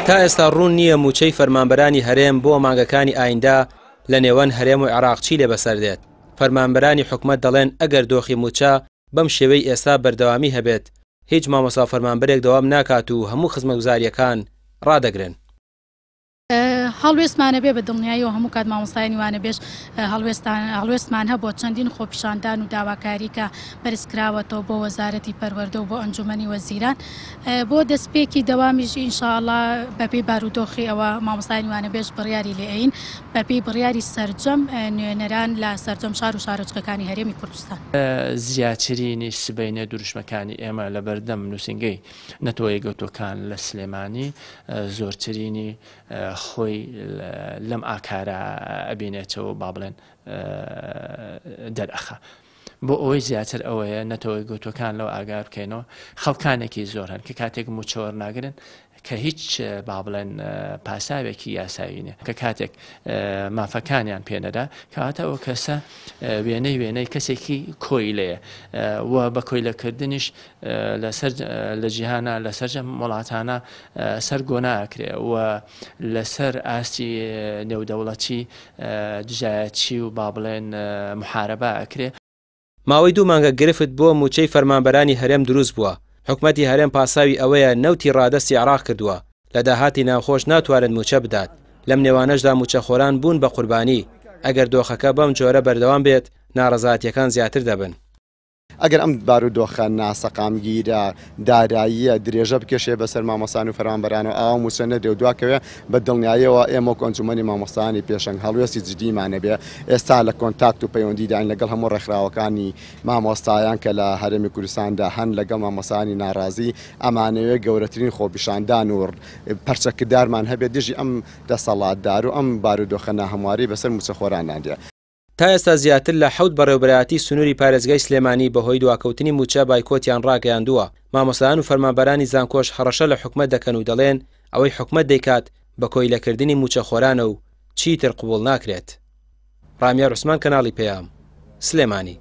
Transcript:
تا ئێستا ڕوون نییە موچەی فەرمانبەرانی هەرێم بۆ مانگەکانی ئایندا لە نێوان هەرێم و عێراق چی لێ بەسەر دێت. فەرمانبەرانی حکومەت دەڵێن ئەگەر دۆخی موچە بەم شێوەی ئێستا بەردەوامی هەبێت هیچ مامۆستا فەرمانبەرێک دەوام ناکات و هەموو خزمەتگوزاریەکان ڕادەگرن. هەڵوێستمانە بێ بە دڵنیاییەوە هەموو کات مامۆستای وانە بێش هەڵوێستمان هەبوو چەندین خۆپیشاندان و داواکاری کە بەرزکراوەتەوە بۆ وەزارەتی پەروەردە و بۆ ئەنجومەنی وەزیران بۆ دەستپێکی دەوامیش ئینشاءڵڵا بەپێی بارودۆخی ئەوە مامۆستای وانە بێش بڕیاری لێئین بەپێی بڕیاری سەرجەم نوێنەران لە سەرجەم شار و شارۆچکەکانی هەرێمی کوردستان. زیاترینی سبەینە دروشمەکانی ئێمە لە بەردەم نووسنگەی نەتەوەی گەوتوەکان لە سلێمانی زۆرترینی خۆی لەم ئاکارە ئەبینێتەوە با بڵێن دەرەخە. بۆ ئەوەی زیاتر ئەوەیە نەتەوەی گوتوەکان لەو ئاگار بکەینەوە خەڵکانێکی زۆر هەن کە کاتێک موچەوە ناگرن کە هیچ با بڵێن پاساوێکی یاساوینە کە کاتێک مافەکانیان پێنەدا کەواتە ئەو کەسە وێنەی کەسێکی کۆیلەیە و بە کۆیلەکردنیش لە جیهانە لە سەرجەم وڵاتانە سەرگۆ ناکرێ و لەسەر ئاستی نێودەوڵەتی دژایەتی و با بڵێن محارەبە ئەکرێ. ماوەی 2 مانگە گرفت بۆ موچەی فەرمانبەرانی هەرێم دروست بووە. حکومەتی هەرێم پاساوی ئەوەیە نەوتی ڕادەستی عێراق کردووە لە داهاتی ناوخۆش ناتوانن موچە بدات. لەم نێوانەشدا موچەخۆران بوون بە قوربانی. ئەگەر دۆخەکە بەم جۆرە بەردەوام بێت ناڕەزایەتیەکان زیاتر دەبن. ئەگەر ئەم بارودۆخە ناسەقامگیرە داراییە درێژە بکێشێ بەسەر مامۆستان و فەرمانبەرانەوە ئاوا موچە نەدرێ و دوواکەوێ بە دڵنیاییەوە ئێمە و ئەنجومەنی مامۆستانی پێشەنگ هەڵوێستی جدیمانە بێ ئێستا لە کۆنتاکت و پەیوەندیداین لەگەڵ هەموو ڕێکخراوەکانی مامۆستایان کە لە هەرێمی کوردستاندا هەن لەگەڵ مامۆستانی ناڕازی ئەمانەوێ گەورەترین خۆپیشاندان و پەرچەکردارمان هەبێت دژی ئەم دەسەڵاتدار و ئەم بارودۆخە ناهەمواری بەسەر موچەخۆرانان دێ. تا ئێستا زیاتر لە 7 بەڕێوەبەرایەتی سنووری پارێزگای سلێمانی بەهۆی دواکەوتنی موچە بایکۆتیان ڕاگەیاندووە. مامۆستایان و فەرمانبەرانی زانکۆش هەڕەشە لە حکومەت دەکەن و دەڵێن ئەوەی حکومەت دەیکات بە کۆیلەکردنی موچەخۆرانە و چیتر قبوڵ ناکرێت. ڕامیار عوسمان، کەناڵی پێام، سلێمانی.